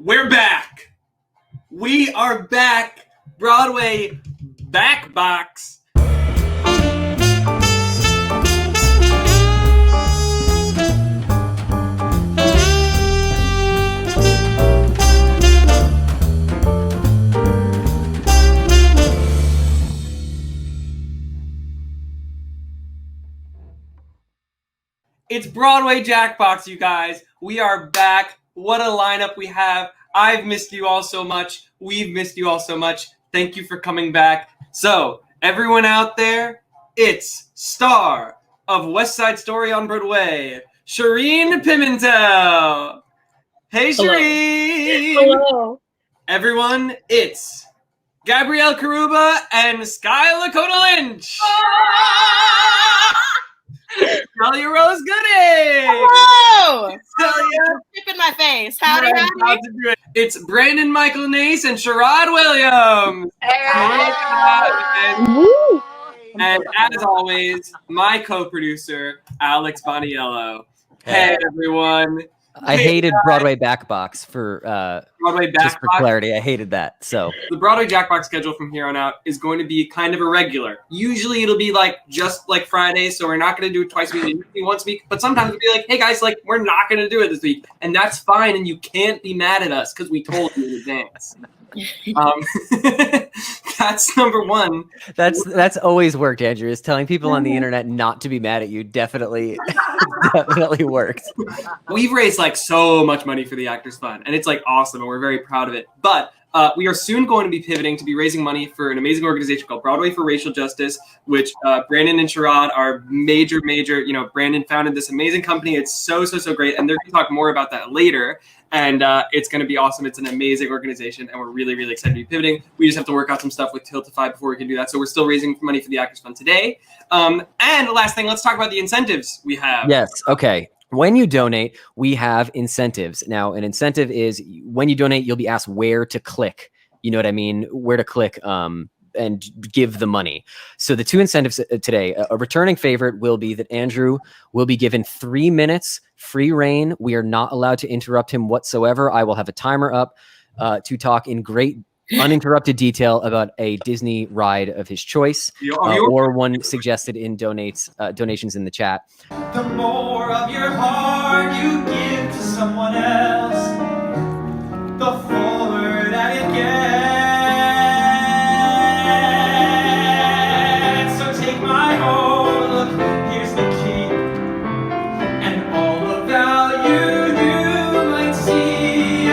We're back. We are back. Broadway Jackbox. It's Broadway Jackbox, you guys. We are back. What a lineup we have. I've missed you all so much. We've missed you all so much. Thank you for coming back. So, everyone out there, it's star of West Side Story on Broadway, Shereen Pimentel. Hey, Shereen. Hello. Everyone, it's Gabrielle Carrubba and Lakota-Lynch. Celia Rose Gooding. Hello. Celia. Tip in my face. Howdy. It's Brandon Michael Nase and Sharrod Williams. Hey. And as always, my co-producer, Alex Boniello. Hey, everyone. I hated Broadway Jackbox for Broadway Jackbox. Just for clarity. I hated that. So the Broadway Jackbox schedule from here on out is going to be kind of irregular. Usually it'll be just like Friday, so we're not going to do it twice a week, usually once a week. But sometimes it'll be like, hey guys, we're not going to do it this week, and that's fine. And you can't be mad at us because we told you in advance. That's number one. That's always worked, Andrew. Is telling people on the internet not to be mad at you definitely works. We've raised so much money for the Actors Fund, and it's awesome, and we're very proud of it. But we are soon going to be pivoting to be raising money for an amazing organization called Broadway for Racial Justice, which Brandon and Sharrod are major. Brandon founded this amazing company. It's so great, and they're going to talk more about that later. And it's going to be awesome. It's an amazing organization, and we're really excited to be pivoting. We just have to work out some stuff with Tiltify before we can do that. So we're still raising money for the Actors Fund today. And the last thing, let's talk about the incentives we have. Yes. Okay. When you donate, we have incentives. Now, an incentive is when you donate, you'll be asked where to click. You know what I mean? Where to click and give the money. So the two incentives today, a returning favorite will be that Andrew will be given 3 minutes free reign. We are not allowed to interrupt him whatsoever. I will have a timer up to talk in great uninterrupted detail about a Disney ride of his choice or one suggested in donations in the chat. The more of your heart you give to someone else, the fuller that it gets. So take my whole look, here's the key, and all the value you might see,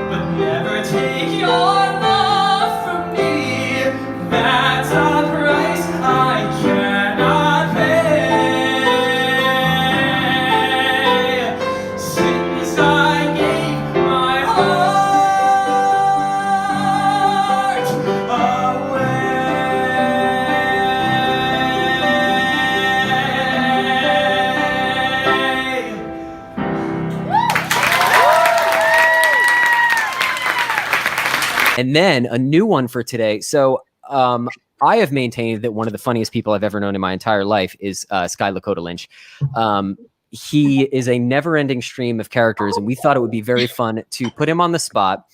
but never take your love from me. That's a price I cannot pay. Since I gave my heart away. And then a new one for today. So I have maintained that one of the funniest people I've ever known in my entire life is Lakota-Lynch. He is a never-ending stream of characters, and we thought it would be very fun to put him on the spot.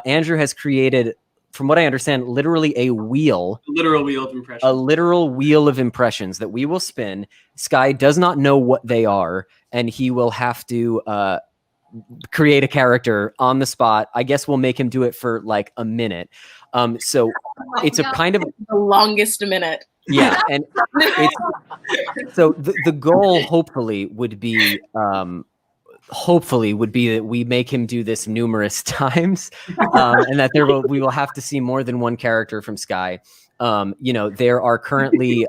Andrew has created, from what I understand, literally a wheel. A literal wheel of impressions. A literal wheel of impressions that we will spin. Sky does not know what they are, and he will have to create a character on the spot. I guess we'll make him do it for a minute. So it's a kind of the longest minute. Yeah, and so the goal hopefully would be that we make him do this numerous times, and that we will have to see more than one character from Sky. There are currently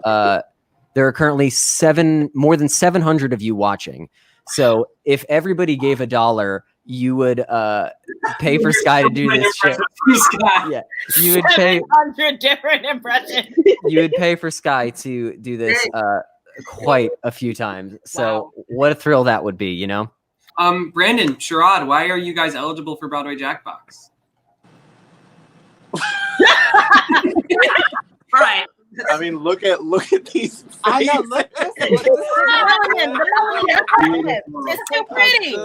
more than 700 of you watching. So if everybody gave $1, you would pay for Sky to do this shit. Yeah, you would pay 700 different impressions. You would pay for Sky to do this quite a few times. So what a thrill that would be, Brandon, Sharrod, why are you guys eligible for Broadway Jackbox? All right. I mean, look at these faces. I know. Look at it. It's so pretty.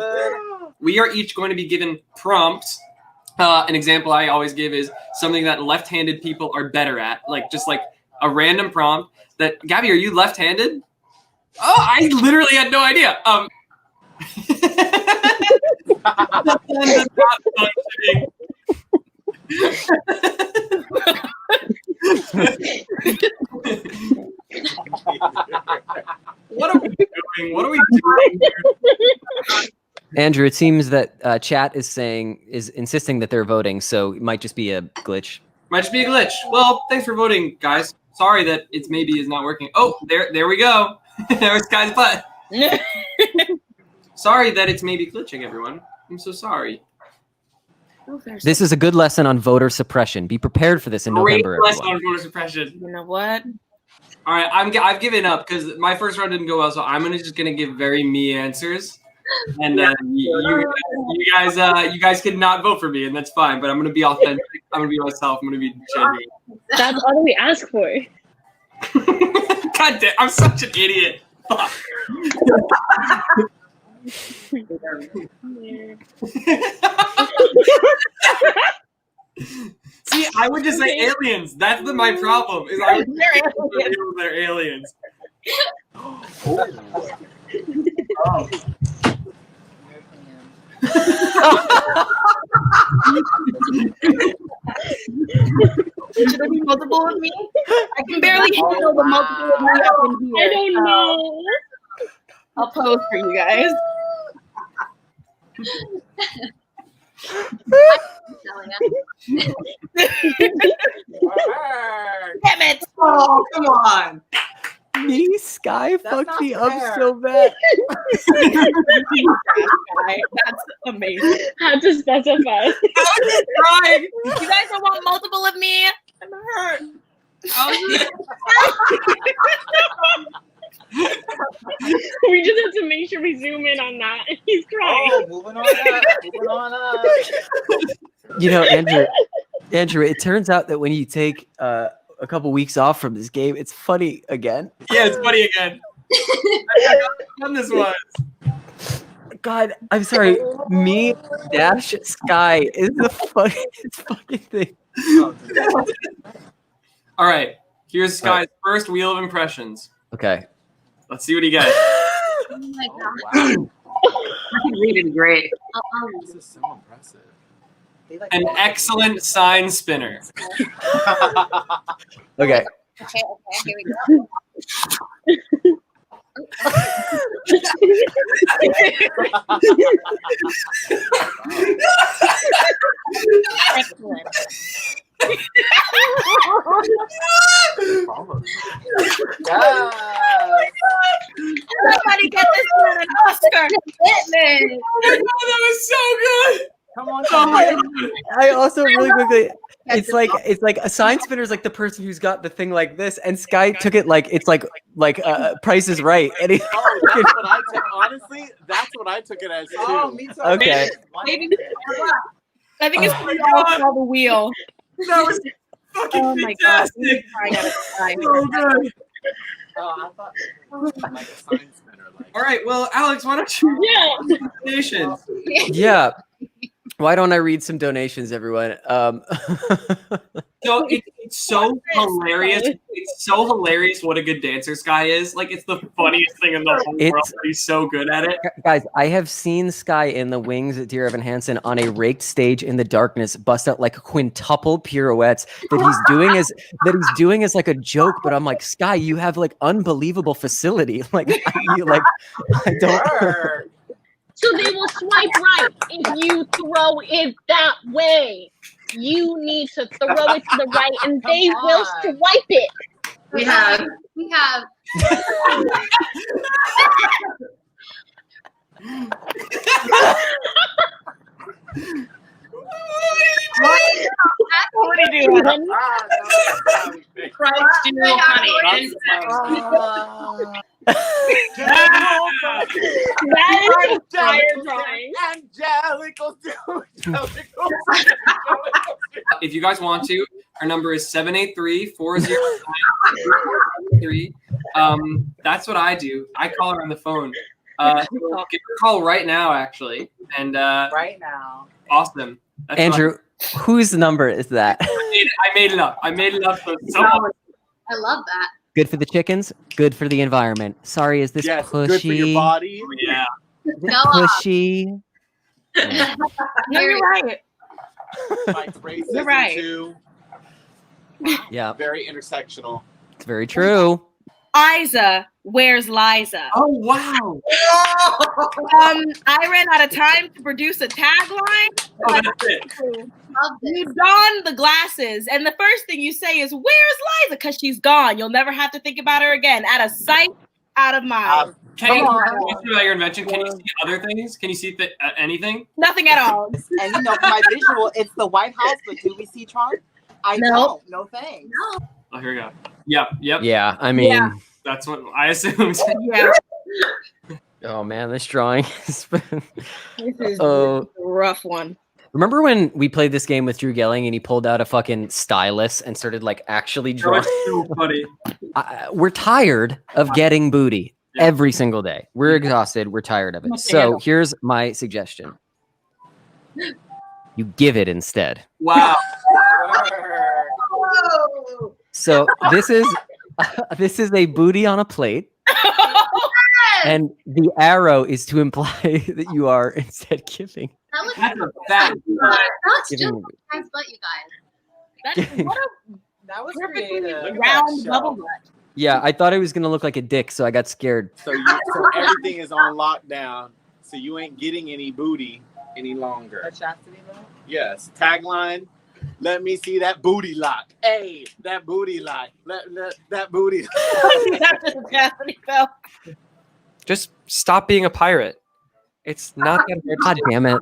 We are each going to be given prompts An example I always give is something that left-handed people are better at, like just like a random prompt that, Gabby, are you left-handed? Oh, I literally had no idea. What are we doing? What are we doing here? Andrew, it seems that chat is insisting that they're voting, so it might just be a glitch. Might just be a glitch. Well, thanks for voting, guys. Sorry that it's maybe is not working. Oh, there we go. There's Sky's butt. Sorry that it's maybe glitching, everyone. I'm so sorry. This is a good lesson on voter suppression. Be prepared for this in November. Great lesson on voter suppression. You know what? All right, I've given up because my first round didn't go well, so I'm just gonna give very me answers, and you guys can not vote for me, and that's fine. But I'm gonna be authentic. I'm gonna be myself. I'm gonna be genuine. That's all we ask for. God damn, I'm such an idiot. Fuck. See, I would just say aliens. That's my problem. Is I would they're aliens. Oh. Should there be multiple of me? I can barely handle the multiple of me up in here. I don't know. I'll pose for you guys. Damn it! Oh, come on. Me, Sky fucked me up so bad. That's amazing. Had to specify. Crying. You guys don't want multiple of me? I'm hurt. We just have to make sure we zoom in on that. He's crying. Oh, moving on up. You know, Andrew, it turns out that when you take a couple weeks off from this game, it's funny again. Yeah, it's funny again. I forgot how fun this was. God, I'm sorry. Me dash Sky is the funniest fucking thing. All right, here's Sky's first wheel of impressions. Okay. Let's see what he gets. Oh my god. You did great. This is so impressive. An excellent sign spinner. Okay. Okay, here we go. Excellent. Somebody get this man an Oscar. Hitman. That was so good. Come on. Oh my God. I also really quickly, it's like a sign spinner is like the person who's got the thing like this, and Sky took it like it's like Price is Right. And he, Oh, that's what I took. Honestly, that's what I took it as too. Oh, me too. Okay. Maybe I think it's called the wheel. That was fucking Oh my god. fantastic. I gotta cry. So good. Oh, I thought like a sign spinner. Like. All right, well, Alex, why don't you Yeah. read the donations? yeah. Why don't I read some donations, everyone? So it's so hilarious. It's so hilarious what a good dancer Sky is. Like, it's the funniest thing in the whole world. He's so good at it. Guys, I have seen Sky in the wings at Dear Evan Hansen on a raked stage in the darkness bust out like quintuple pirouettes that he's doing as like a joke. But I'm like, Sky, you have like unbelievable facility. Like, I don't. So they will swipe right if you throw it that way. You need to throw it to the right, and they will swipe it. We have. What are you doing? Christ, you know, honey. That is a fire drawing. Angelical. If you guys want to, our number is 783-409-3. That's what I do. I call her on the phone. So give her a call right now, actually. And Right now. awesome. That's Andrew, whose number is that? I made it up. So I love that. Good for the chickens, good for the environment. Sorry, is this Yes, pushy? good for your body. yeah. Go off. Pushy. No, you're right. Fights racism You're right. too. Yeah, Very intersectional. it's very true. Isa, where's Liza? Oh wow. I ran out of time to produce a tagline. Oh, that's it. Love this. You don the glasses, and the first thing you say is, "Where's Liza?" Because she's gone. You'll never have to think about her again. Out of sight, out of mind. Can you Come on. tell me about your invention? Can you see other things? Can you see Anything anything? at all. And you know, for my visual, it's the White House, but do we see Trump? I No. don't. No thanks. Oh, here we go. Yep. Yeah, I mean, Yeah. That's what I assumed. Yeah, oh man, this drawing is. this is Oh. a rough one. Remember when we played this game with Drew Gelling and he pulled out a fucking stylus and started like actually That drawing? was so funny. We're tired of getting booty every single day. We're exhausted. We're tired of it. So here's my suggestion. You give it instead. Wow. So this is a booty on a plate, and the arrow is to imply that you are instead giving. That was That's a fact. that's Giving just nice butt, you guys. That's what That was a perfectly creative. round bubble butt. Yeah, I thought it was gonna look like a dick, so I got scared. So everything is on lockdown. So you ain't getting any booty any longer. A chastity belt? Yes. Tagline. Let me see that booty lock. Hey, that booty lock. That booty lock. That's just a chastity belt. Just stop being a pirate. It's not that hard. God damn it!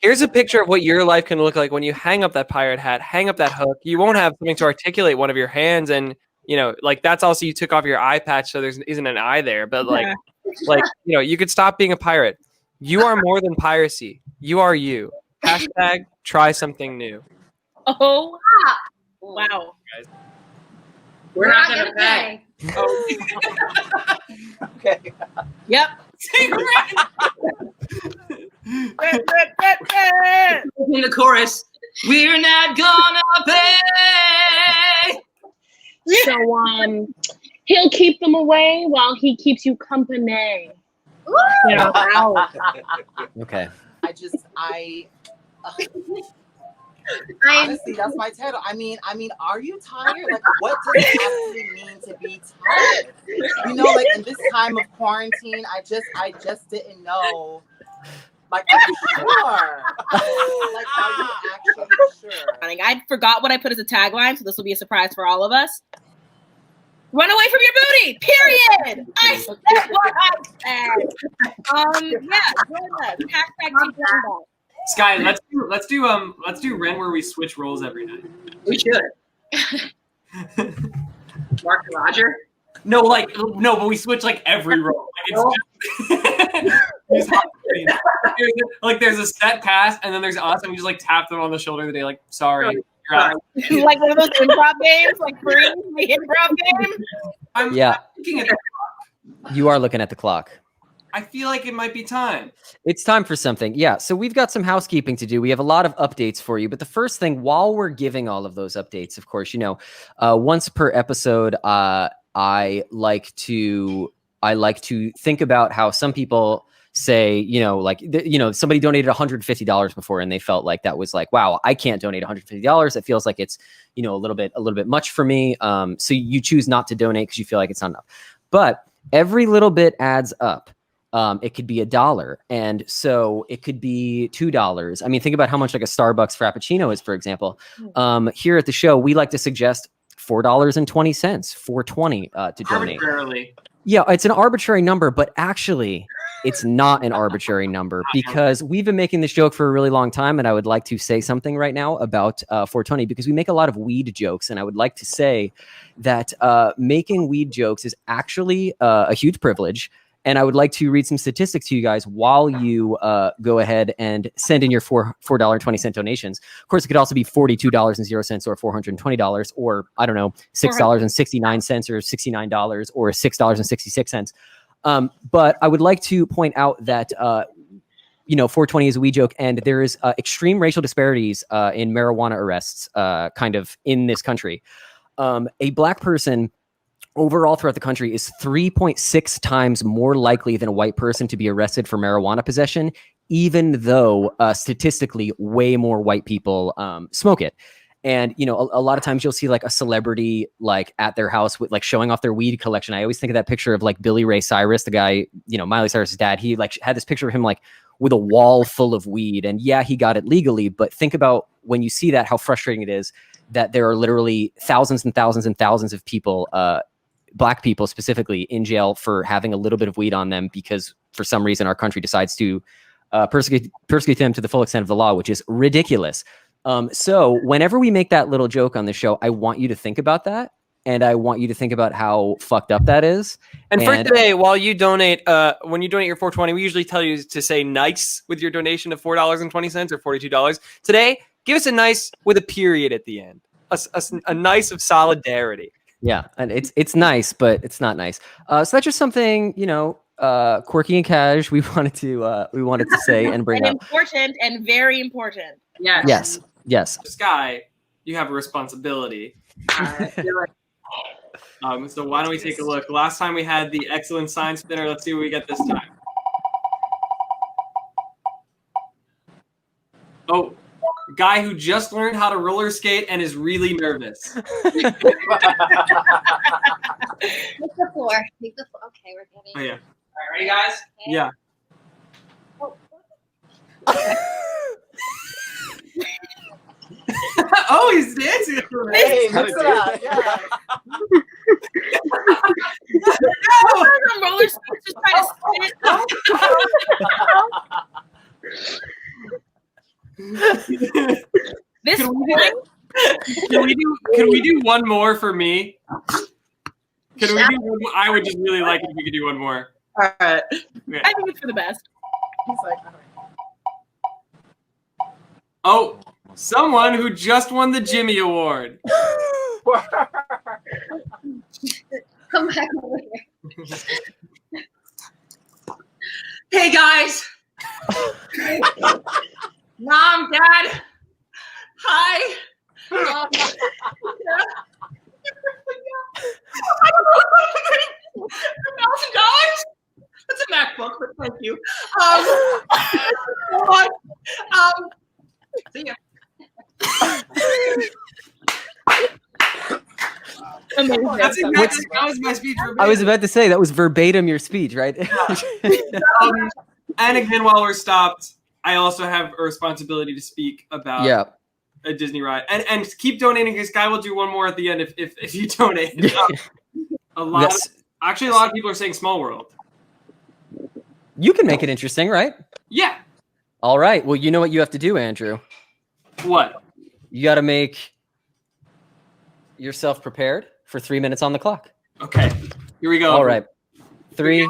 Here's a picture of what your life can look like when you hang up that pirate hat, hang up that hook. You won't have something to articulate one of your hands, and like that's also you took off your eye patch, so there isn't an eye there. But you could stop being a pirate. You are more than piracy. You are you. Hashtag try something new. Oh, wow. We're not gonna pay. Okay. Yep. In the chorus, we're not gonna pay. So he'll keep them away while he keeps you company. You know, Okay. Honestly, that's my title. I mean, are you tired? Like, what does it actually mean to be tired? You know, like in this time of quarantine, I just didn't know. Like, are you sure? Like, are you actually sure? I forgot what I put as a tagline, so this will be a surprise for all of us. Run away from your booty. Period. I said what I said. Yeah, join us. Hashtag keep doing that. Sky, let's do Ren where we switch roles every night. We should. Mark and Roger. No, but we switch like every role. Like there's a set cast, and then there's us, and we just like tap them on the shoulder. The day, like, sorry, you're out. Like one of those improv games, like Freeze, the improv game. I'm looking at You are looking at the clock. I feel like it might be time. It's time for something. Yeah. So we've got some housekeeping to do. We have a lot of updates for you. But the first thing, while we're giving all of those updates, of course, once per episode, I like to think about how some people say, somebody donated $150 before and they felt like that was like, wow, I can't donate $150. It feels like it's, a little bit much for me. So you choose not to donate because you feel like it's not enough. But every little bit adds up. It could be $1, and so it could be $2. I mean, think about how much like a Starbucks Frappuccino is, for example. Here at the show, we like to suggest $4.20, $4.20 to donate. Arbitrarily. Yeah, it's an arbitrary number, but actually, it's not an arbitrary number because we've been making this joke for a really long time, and I would like to say something right now about 420 because we make a lot of weed jokes, and I would like to say that making weed jokes is actually a huge privilege. And I would like to read some statistics to you guys while you go ahead and send in your $4.20 donations. Of course, it could also be $42.00 or $420 or, I don't know, $6.69 or $69 or $6.66. But I would like to point out that 420 is a wee joke, and there is extreme racial disparities in marijuana arrests, kind of in this country. A black person overall throughout the country is 3.6 times more likely than a white person to be arrested for marijuana possession, even though statistically way more white people smoke it. And, a lot of times you'll see like a celebrity like at their house with like showing off their weed collection. I always think of that picture of like Billy Ray Cyrus, the guy, Miley Cyrus's dad. He like had this picture of him like with a wall full of weed. And yeah, he got it legally. But think about when you see that, how frustrating it is that there are literally thousands and thousands and thousands of people, black people specifically, in jail for having a little bit of weed on them because for some reason our country decides to persecute them to the full extent of the law, which is ridiculous. So whenever we make that little joke on the show, I want you to think about that. And I want you to think about how fucked up that is. And for today, while you donate, when you donate your 420, we usually tell you to say nice with your donation of $4.20 or $42. Today, give us a nice with a period at the end. A nice of solidarity. Yeah, and it's nice, but it's not nice. So that's just something, quirky and cash we wanted to say and bring up. Important and very important. Yes. Sky, you have a responsibility. So why don't we take a look? Last time we had the excellent science dinner. Let's see what we get this time. Oh, guy who just learned how to roller skate and is really nervous. Take the floor. Okay, we're getting. Oh yeah. All right, ready, guys? Yeah. Oh, he's dancing. Hey, mix it up. Yeah. On roller skates, just trying to spin. This Can we do one more for me? Can we do one more? I would just really like it if we could do one more. All right. Okay. I think it's for the best. He's like, all right. Oh, someone who just won the Jimmy Award. Come back over here. Hey guys. Mom, Dad. Hi. I don't know if I'm getting $1,000. That's a MacBook, but thank you. See ya. That's exactly that was my speech. Verbatim. I was about to say that was verbatim your speech, right? And again, while we're stopped, I also have a responsibility to speak about a Disney ride, and keep donating because Guy will do one more at the end if you donate. A lot of people are saying Small World. You can make it interesting, right? Yeah. All right. Well, you know what you have to do, Andrew. What? You got to make yourself prepared for 3 minutes on the clock. Okay. Here we go. All right. 3,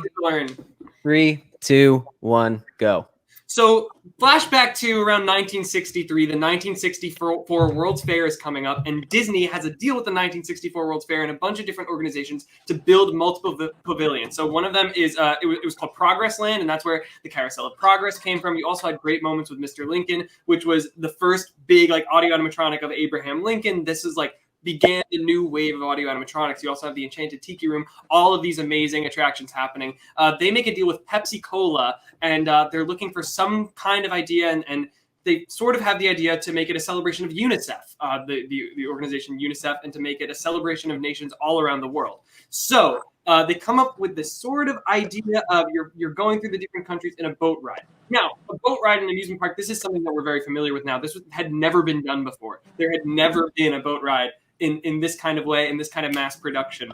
2, 1, go. So flashback to around 1963, the 1964 World's Fair is coming up, and Disney has a deal with the 1964 World's Fair and a bunch of different organizations to build multiple pavilions. So one of them is, it was called Progress Land, and that's where the Carousel of Progress came from. You also had great moments with Mr. Lincoln, which was the first big audio animatronic of Abraham Lincoln. This is began the new wave of audio animatronics. You also have the Enchanted Tiki Room, all of these amazing attractions happening. They make a deal with Pepsi-Cola, and they're looking for some kind of idea, and they sort of have the idea to make it a celebration of UNICEF, the organization UNICEF, and to make it a celebration of nations all around the world. So they come up with this sort of idea of you're going through the different countries in a boat ride. Now, a boat ride in an amusement park, this is something that we're very familiar with now. This had never been done before. There had never been a boat ride in this kind of way, in this kind of mass production.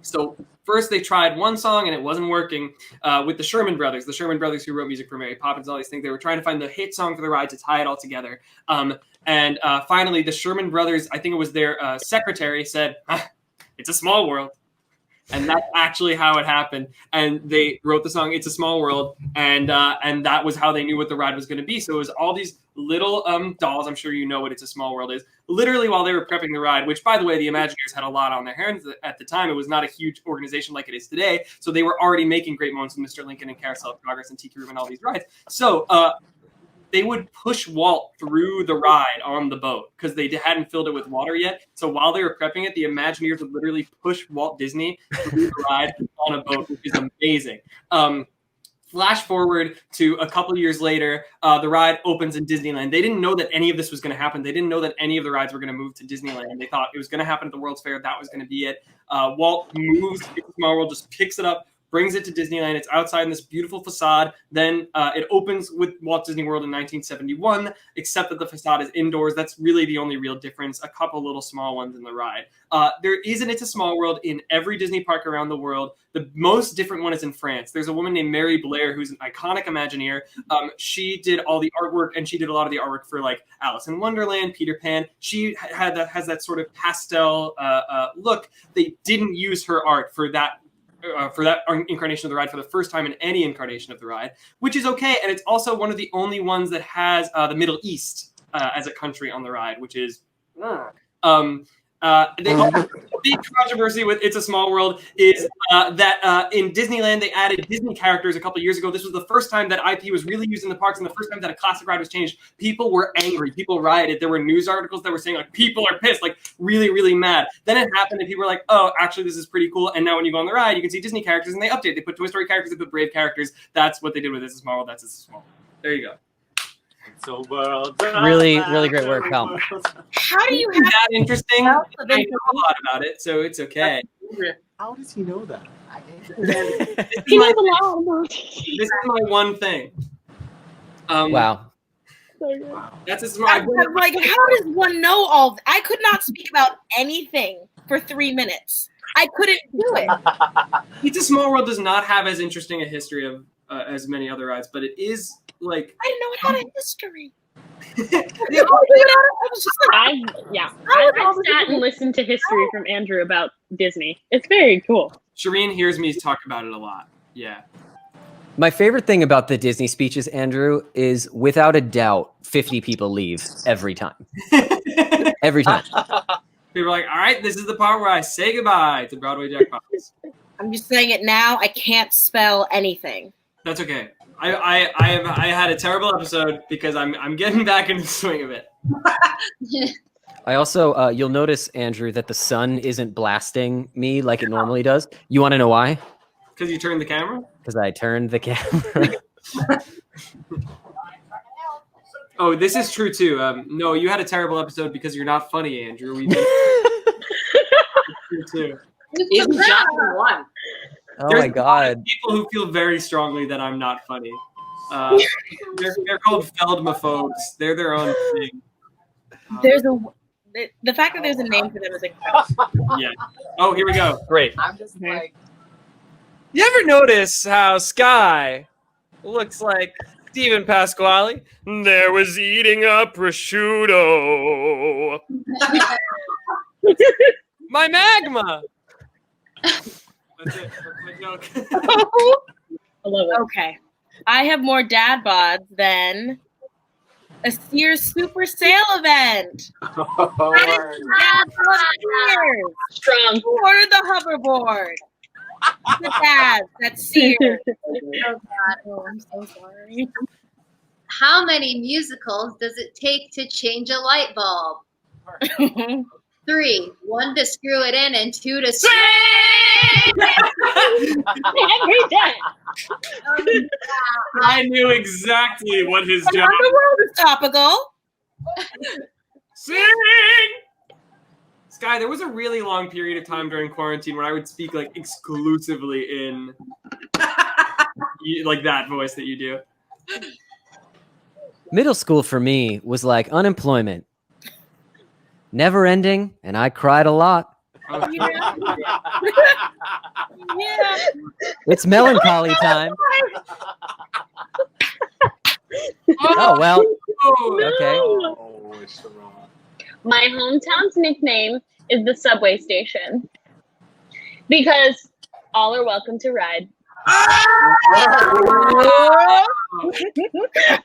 So first they tried one song and it wasn't working with the Sherman Brothers who wrote music for Mary Poppins, all these things. They were trying to find the hit song for the ride to tie it all together. And finally the Sherman Brothers, I think it was their secretary, said, it's a small world. And that's actually how it happened. And they wrote the song "It's a Small World," and that was how they knew what the ride was going to be. So it was all these little dolls. I'm sure you know what "It's a Small World" is. Literally, while they were prepping the ride, which, by the way, the Imagineers had a lot on their hands at the time. It was not a huge organization like it is today. So they were already making great moments with Mr. Lincoln and Carousel of Progress and Tiki Room and all these rides. So they would push Walt through the ride on the boat because they hadn't filled it with water yet. So while they were prepping it, the Imagineers would literally push Walt Disney through the ride on a boat, which is amazing. Flash forward to a couple years later, the ride opens in Disneyland. They didn't know that any of this was going to happen. They didn't know that any of the rides were going to move to Disneyland. They thought it was going to happen at the World's Fair. That was going to be it. Walt moves to Small World, just picks it up, brings it to Disneyland. It's outside in this beautiful facade. Then it opens with Walt Disney World in 1971, except that the facade is indoors. That's really the only real difference. A couple little small ones in the ride. There is an It's a Small World in every Disney park around the world. The most different one is in France. There's a woman named Mary Blair who's an iconic Imagineer. She did all the artwork, and she did a lot of the artwork for like Alice in Wonderland, Peter Pan. She has that sort of pastel look. They didn't use her art for that incarnation of the ride for the first time in any incarnation of the ride, which is okay. And it's also one of the only ones that has the Middle East as a country on the ride, which is the big controversy with It's a Small World is that in Disneyland they added Disney characters a couple of years ago. This was the first time that IP was really used in the parks and the first time that a classic ride was changed. People were angry. People rioted. There were news articles that were saying like people are pissed, like really, really mad. Then it happened and people were like, oh, actually this is pretty cool. And now when you go on the ride, you can see Disney characters and they update. They put Toy Story characters, they put Brave characters. That's what they did with It's a Small World. That's It's a Small World. There you go. So world. Really good work, Pal. How do you have that interesting? I know a lot about it, so it's okay. How does he know that? This is my one thing. Wow. That's a I'm like, how does one know all? I could not speak about anything for 3 minutes. I couldn't do it. It's a Small World does not have as interesting a history of as many other rides, but it is like I didn't know it had a history. I sat and listened to history from Andrew about Disney. It's very cool. Shereen hears me talk about it a lot. Yeah. My favorite thing about the Disney speeches, Andrew, is without a doubt, 50 people leave every time. Every time. People are like, all right, this is the part where I say goodbye to Broadway Jackbox. I'm just saying it now. I can't spell anything. That's okay. I had a terrible episode because I'm getting back into the swing of it. I also, you'll notice, Andrew, that the sun isn't blasting me like it normally does. You want to know why? Because you turned the camera? Because I turned the camera. Oh, this is true too. No, you had a terrible episode because you're not funny, Andrew. We did. True too. Even Jackson won. Oh my God. People who feel very strongly that I'm not funny. They're called Feldmaphobes. They're their own thing. There's the fact that there's a name for them is incredible. Yeah. Oh, here we go. Great. I'm just like. You ever notice how Sky looks like Stephen Pasquale? There was eating a prosciutto. My magma. That's it. That's my joke. I love it. Okay. I have more dad bods than a Sears Super Sale event. Dad bod Sears. Strong. Who ordered the hoverboard? The dads. That's Sears. Oh, God. Oh, I'm so sorry. How many musicals does it take to change a light bulb? 3, 1 to screw it in and 2 to sing. Every day. I knew exactly what his job The world is topical. Sing! Sky, there was a really long period of time during quarantine where I would speak like exclusively in like that voice that you do. Middle school for me was like unemployment. Never ending, and I cried a lot. Yeah. It's melancholy time. Oh, well. Okay. Oh, it's wrong. My hometown's nickname is the subway station because All are welcome to ride.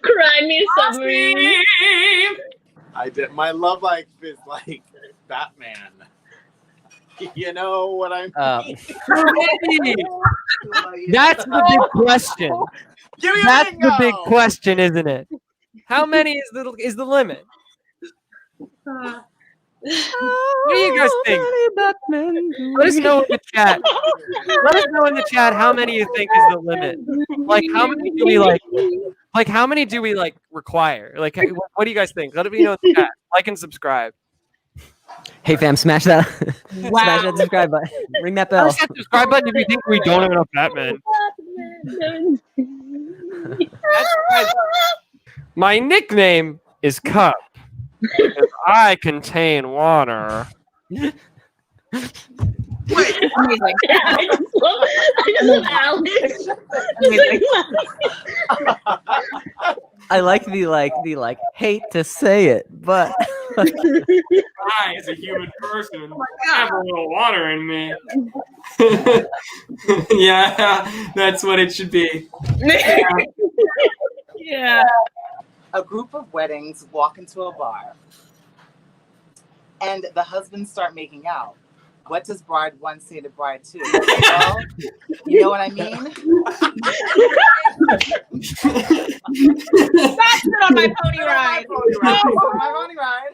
Cry me submarine. I did. My love life is like Batman. You know what I mean? That's the big question. Give me a That's the bingo! big question, isn't it? How many is the limit? What do you guys think? Let us know in the chat. Let us know in the chat how many you think is the limit. Like how many do we like? Like how many do we like require? Like what do you guys think? Let me know in the chat. Like and subscribe. Hey fam, smash that smash that subscribe button. Ring that bell. Press that subscribe button if you think we don't have enough Batman. My nickname is Cup. Because I contain water. Amazing. I just love Alex. I like the hate to say it, but I, as a human person, have a little water in me. Yeah, that's what it should be. Yeah. A group of weddings walk into a bar, and the husbands start making out. What does bride one say to bride two? Well, you know what I mean? That's it on my pony ride. My pony ride.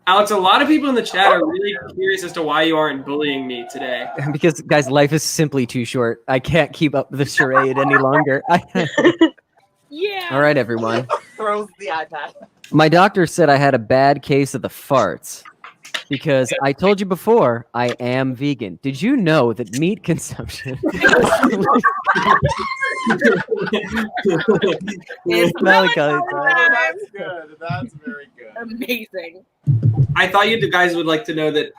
Alex, a lot of people in the chat are really curious as to why you aren't bullying me today. because guys, life is simply too short. I can't keep up the charade any longer. Yeah. All right, everyone. Throws the iPad. My doctor said I had a bad case of the farts because I told you before I am vegan. Did you know that meat consumption? That's good. That's very good. Amazing. I thought you guys would like to know that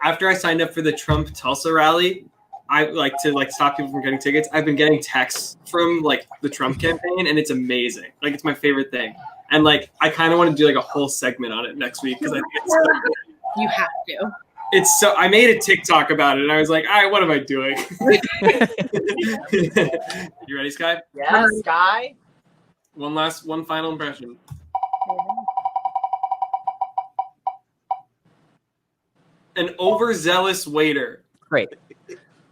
after I signed up for the Trump Tulsa rally, I like to stop people from getting tickets. I've been getting texts from the Trump campaign, and it's amazing. Like it's my favorite thing. And I kind of want to do a whole segment on it next week because I think it's so good. You have to. It's so. I made a TikTok about it, and I was like, "All right, what am I doing?" You ready, Sky? Yes, Sky. One final impression. An overzealous waiter. Great.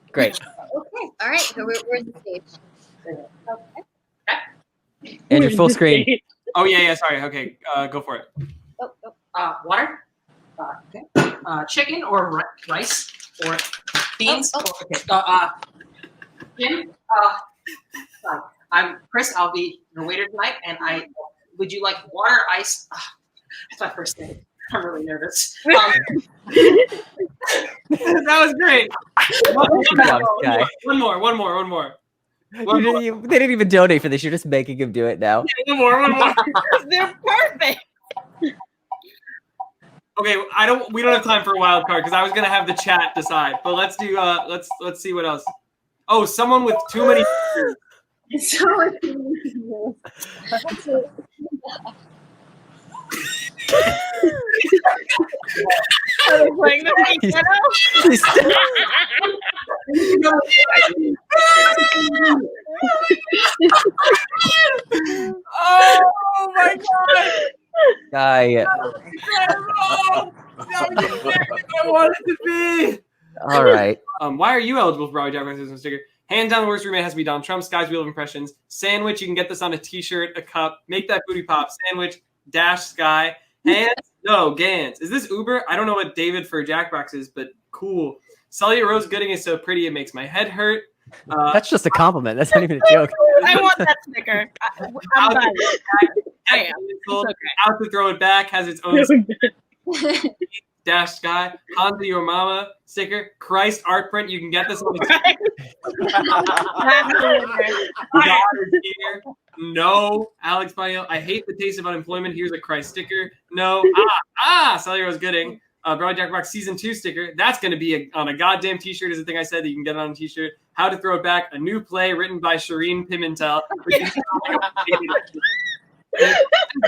Okay. All right. So where's the stage? And your full screen. Oh yeah. Sorry. Okay. Go for it. Water. Okay. Chicken or rice or beans. Jim. I'm Chris. I'll be your waiter tonight, and would you like water, ice? That's my first thing. I'm really nervous. That was great. Good job, Sky. One more. They didn't even donate for this. You're just making him do it now. One more. They're perfect. Okay, we don't have time for a wild card because I was gonna have the chat decide. But let's do let's see what else. Oh, someone with too many. Are they playing the Oh my god! Guy. I want it to be. All right. Why are you eligible for Broadway Jackbox sticker? Hands down, the worst roommate has to be Donald Trump. Sky's Wheel of Impressions. Sandwich. You can get this on a T-shirt, a cup. Make that booty pop. Sandwich. Dash Sky. Hands. No. Gans. Is this Uber? I don't know what David for Jackbox is, but cool. Celia Rose Gooding is so pretty it makes my head hurt. That's just a compliment. That's not even a joke. I want that sticker. I'm done. I am. Out to throw it back has its own. Dash Sky, Hansa Your Mama sticker, Christ art print. You can get this on the No, Alex Boniello. I hate the taste of unemployment. Here's a Christ sticker. No. Celia Rose Gooding. Broadway Jackbox Season 2 sticker. That's going to be on a goddamn T-shirt is the thing I said that you can get it on a T-shirt. How to Throw It Back, a new play written by Shereen Pimentel.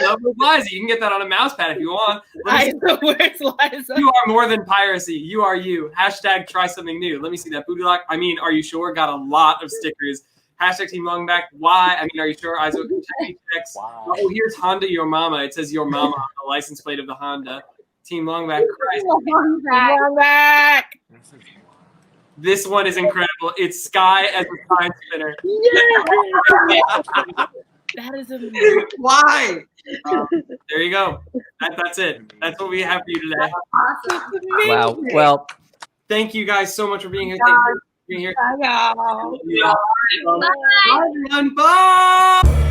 love with Liza. You can get that on a mouse pad if you want. Liza, where's Liza? You are more than piracy. You are you. Hashtag try something new. Let me see that booty lock. I mean, are you sure? Got a lot of stickers. Hashtag Team Longback. Why? I mean, are you sure? Isaac checks. Wow. Oh, here's Honda Your Mama. It says Your Mama on the license plate of the Honda. Team Longback. Christ. Longback. This one is incredible. It's Sky as a time spinner. That is amazing. Why? There you go. That's it. That's what we have for you today. Wow. Well, thank you guys so much for being here. Thank you for being here. Bye, y'all. Bye, everyone. Bye.